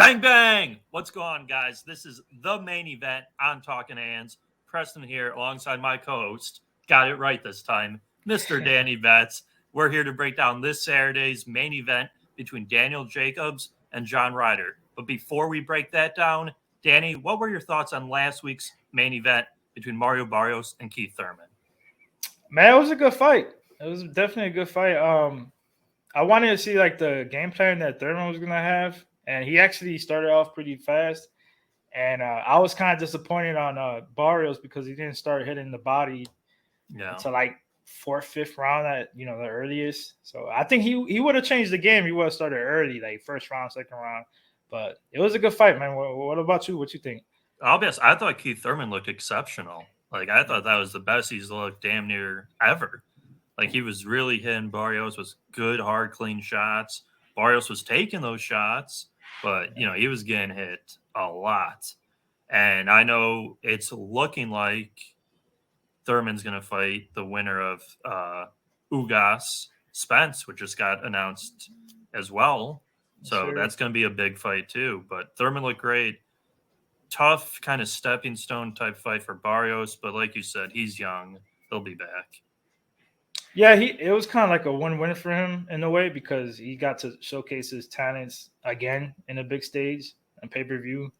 Bang, bang! What's going on, guys? This is the main event on Talkin Hands. Preston here alongside my co-host. Got it right this time, Mr. Danny Betts. We're here to break down this Saturday's main event between Daniel Jacobs and John Ryder. But before we break that down, Danny, what were your thoughts on last week's main event between Mario Barrios and Keith Thurman? Man, it was a good fight. It was definitely a good fight. I wanted to see like the game plan that Thurman was gonna have, and he actually started off pretty fast. And I was kind of disappointed on Barrios because he didn't start hitting the body Yeah. until like fourth, fifth round at the earliest. So I think he would have changed the game. He would have started early, like first round, second round. But it was a good fight, man. What about you? What you think? I'll be honest, I thought Keith Thurman looked exceptional. Like, I thought that was the best he's looked damn near ever. Like, he was really hitting Barrios with good, hard, clean shots. Barrios was taking those shots, but, he was getting hit a lot. And I know it's looking like Thurman's going to fight the winner of Ugas Spence, which just got announced as well. So Sure. that's going to be a big fight, too. But Thurman looked great. Tough kind of stepping stone type fight for Barrios, but like you said, he's young. He'll be back. Yeah, it was kind of like a win-win for him in a way because he got to showcase his talents again in a big stage and pay-per-view.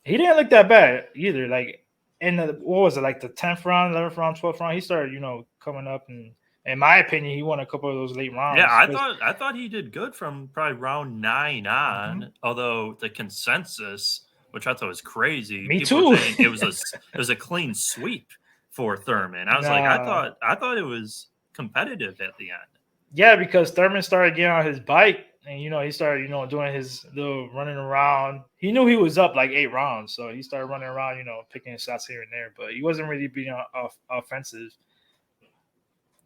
He didn't look that bad either. Like in what was it, like the 10th round, 11th round, 12th round, he started, coming up, and in my opinion, he won a couple of those late rounds. Yeah, I thought he did good from probably round 9 on, although the consensus, which I thought was crazy, Me people were too. saying it was a clean sweep for Thurman. I was like, I thought it was competitive at the end. Yeah, because Thurman started getting on his bike and he started, doing his little running around. He knew he was up like 8 rounds, so he started running around, picking shots here and there, but he wasn't really being offensive.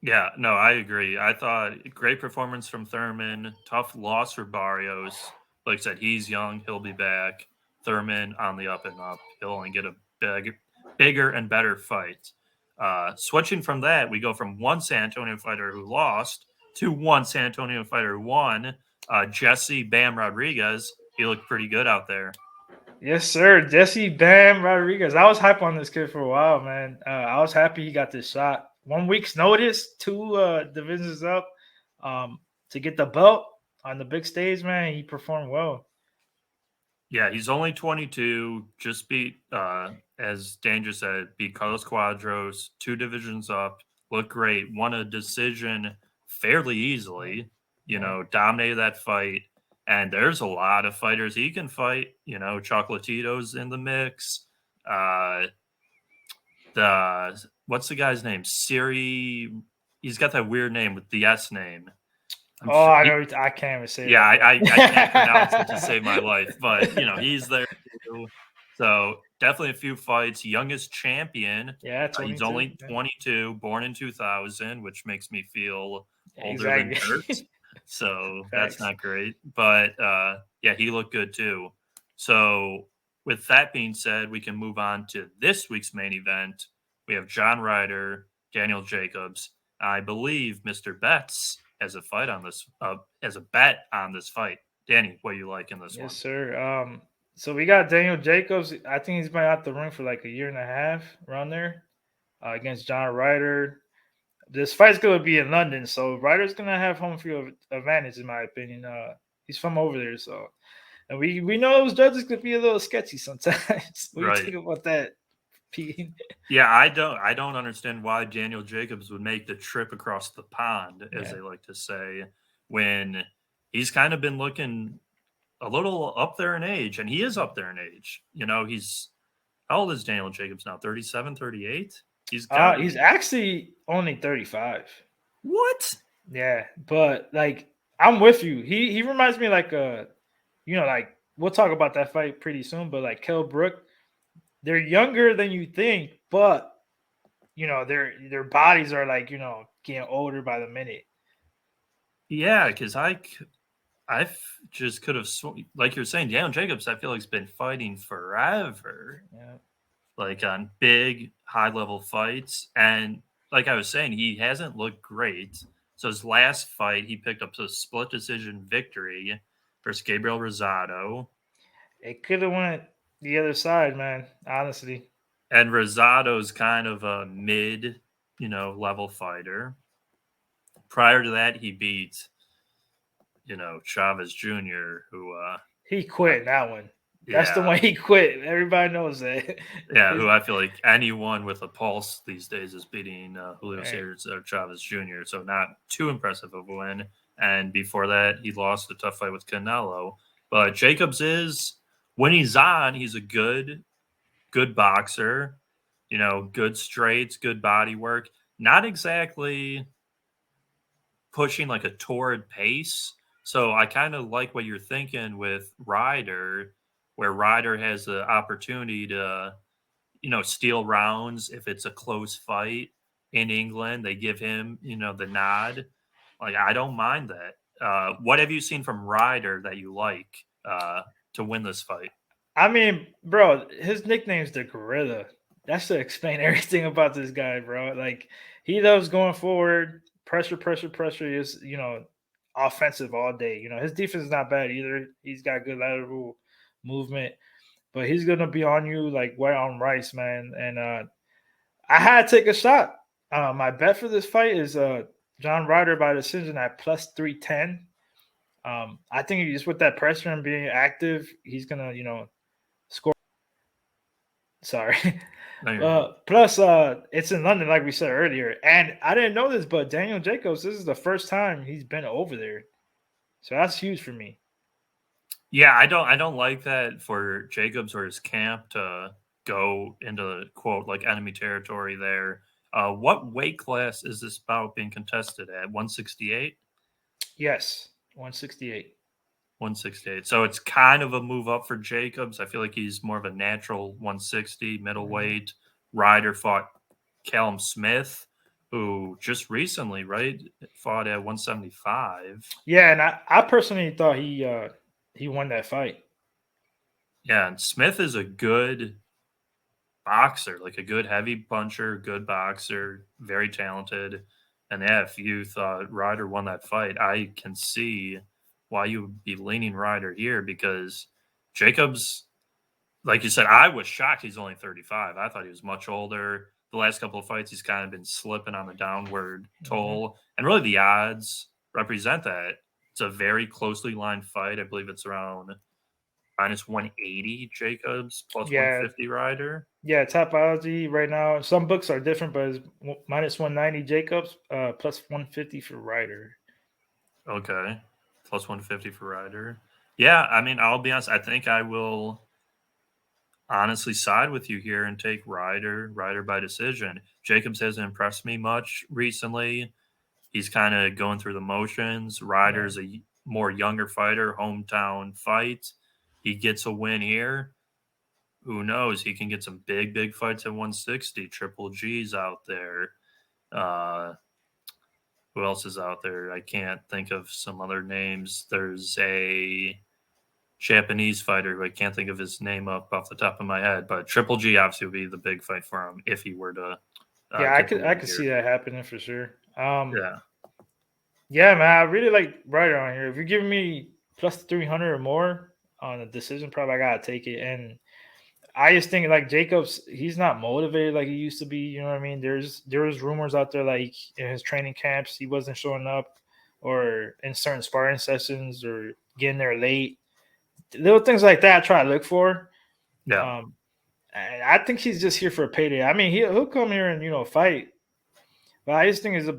Yeah, no, I agree. I thought great performance from Thurman, tough loss for Barrios. Like I said, he's young, he'll be back. Thurman on the up and up. He'll only get a bigger and better fight. Switching from that, we go from one San Antonio fighter who lost to one San Antonio fighter who won. Jesse Bam Rodriguez. He looked pretty good out there. Yes, sir. Jesse Bam Rodriguez. I was hype on this kid for a while, man. I was happy he got this shot. 1 week's notice, 2 divisions up, to get the belt on the big stage, man. He performed well. Yeah, he's only 22. Just beat, as Dan just said, beat Carlos Cuadros, 2 divisions up. Looked great. Won a decision fairly easily. Dominated that fight. And there's a lot of fighters he can fight. Chocolatito's in the mix. What's the guy's name? Siri. He's got that weird name with the S name. I know. I can't even say. Yeah, that. I can't pronounce it to save my life, but he's there too. So definitely a few fights. Youngest champion. Yeah, he's only 22, born in 2000, which makes me feel older than dirt. So that's not great. But yeah, he looked good too. So with that being said, we can move on to this week's main event. We have John Ryder, Daniel Jacobs. I believe Mr. Betts has a fight on this, as a bet on this fight. Danny, what do you like in this one? Yes, sir. So we got Daniel Jacobs. I think he's been out the ring for like a year and a half around there, against John Ryder. This fight's going to be in London, so Ryder's going to have home field advantage, in my opinion. He's from over there, so. And we know those judges could be a little sketchy sometimes. What do you think about that, Pete? Yeah, I don't understand why Daniel Jacobs would make the trip across the pond, as they like to say, when he's kind of been looking a little up there in age, and he is up there in age. He's how old is Daniel Jacobs now? 37, 38? He's actually only 35. What? Yeah, but like I'm with you. He reminds me like like we'll talk about that fight pretty soon, but like Kell Brook, they're younger than you think, but their bodies are like, getting older by the minute. Yeah, because I just could have, like you're saying, Daniel Jacobs, I feel like has been fighting forever. Yeah. Like on big, high-level fights. And like I was saying, he hasn't looked great. So his last fight, he picked up a split decision victory. versus Gabriel Rosado. It could have went the other side, man. Honestly. And Rosado's kind of a mid, level fighter. Prior to that, he beat, Chavez Jr., who, He quit in that one. That's the yeah, one he quit. Everybody knows that. yeah, who I feel like anyone with a pulse these days is beating Julio Right. Cesar Chavez Jr., so not too impressive of a win. And before that, he lost a tough fight with Canelo. But Jacobs is, when he's on, he's a good boxer, good straights, good body work. Not exactly pushing like a torrid pace. So I kind of like what you're thinking with Ryder, where Ryder has the opportunity to, steal rounds if it's a close fight in England. They give him, the nod. Like, I don't mind that. What have you seen from Ryder that you like to win this fight? I mean, bro, his nickname's the Gorilla. That's to explain everything about this guy, bro. Like he loves going forward, pressure, pressure, pressure. Is offensive all day. His defense is not bad either. He's got good lateral movement, but he's gonna be on you like white on rice, man. And I had to take a shot. My bet for this fight is John Ryder by decision at plus 310. I think just with that pressure and being active, he's gonna score. Sorry. No, you're good. Plus, it's in London, like we said earlier, and I didn't know this, but Daniel Jacobs, this is the first time he's been over there, so that's huge for me. Yeah, I don't like that for Jacobs or his camp to go into quote like enemy territory there. What weight class is this bout being contested at? 168? Yes, 168. 168. So it's kind of a move up for Jacobs. I feel like he's more of a natural 160 middleweight. Ryder fought Callum Smith, who just recently, right, fought at 175. Yeah, and I personally thought he won that fight. Yeah, and Smith is a good boxer, like a good heavy puncher, good boxer, very talented. And yeah, if you thought Ryder won that fight, I can see why you would be leaning Ryder here because Jacobs, like you said, I was shocked he's only 35. I thought he was much older. The last couple of fights, he's kind of been slipping on the downward toll. And really, the odds represent that. It's a very closely lined fight. I believe it's around minus 180 Jacobs, plus Yeah, 150 Ryder. yeah. Topology right now. Some books are different, but it's minus 190 Jacobs, plus 150 for Ryder. Okay. Plus 150 for Ryder. Yeah, I mean, I'll be honest. I think I will honestly side with you here and take Ryder by decision. Jacobs hasn't impressed me much recently. He's kind of going through the motions. Yeah. Ryder's a more younger fighter, hometown fight. He gets a win here. Who knows? He can get some big fights at 160. Triple G's out there. Uh, who else is out there? I can't think of some other names. There's a Japanese fighter who I can't think of his name up off the top of my head, but Triple G obviously would be the big fight for him if he were to Yeah, I get the could I win could here. see that happening for sure. Yeah. Yeah, man, I really like Ryder on here. If you're giving me plus 300 or more on a decision, probably I gotta take it. And I just think like Jacobs, he's not motivated like he used to be. You know what I mean? There was rumors out there like in his training camps he wasn't showing up, or in certain sparring sessions, or getting there late. Little things like that I try to look for. Yeah. Um, and I think he's just here for a payday. I mean, he'll come here and fight, but I just think it's a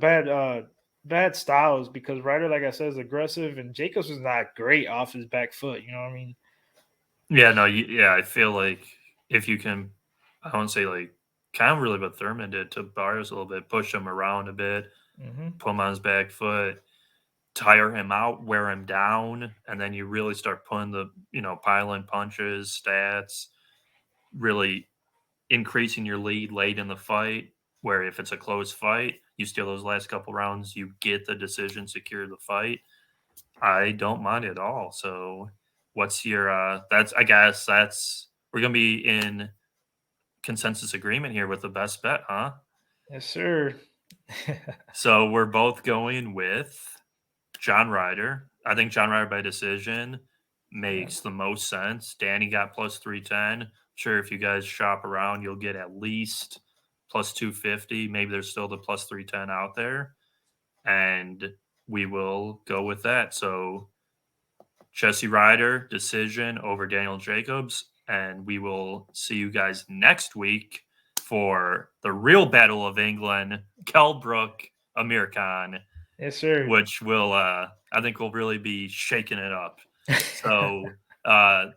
bad styles because Ryder, like I said, is aggressive, and Jacobs is not great off his back foot. You know what I mean? Yeah. No, yeah. I feel like if you can, I won't say like kind of really what Thurman did to Barrios a little bit, push him around a bit, Hmm. put him on his back foot, tire him out, wear him down, and then you really start putting the, piling punches, stats, really increasing your lead late in the fight. Where if it's a close fight, you steal those last couple rounds, you get the decision, secure the fight. I don't mind it at all. So, what's your? That's I guess that's we're gonna be in consensus agreement here with the best bet, huh? Yes, sir. So we're both going with John Ryder. I think John Ryder by decision. makes the most sense. Danny got plus 310. Sure, if you guys shop around, you'll get at least plus 250. Maybe there's still the plus 310 out there. And we will go with that. So Jesse Ryder, decision over Daniel Jacobs. And we will see you guys next week for the real Battle of England, Kell Brook, Amir Khan, Yes, sir. which will, I think, will really be shaking it up. So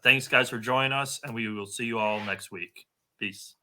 thanks, guys, for joining us, and we will see you all next week. Peace.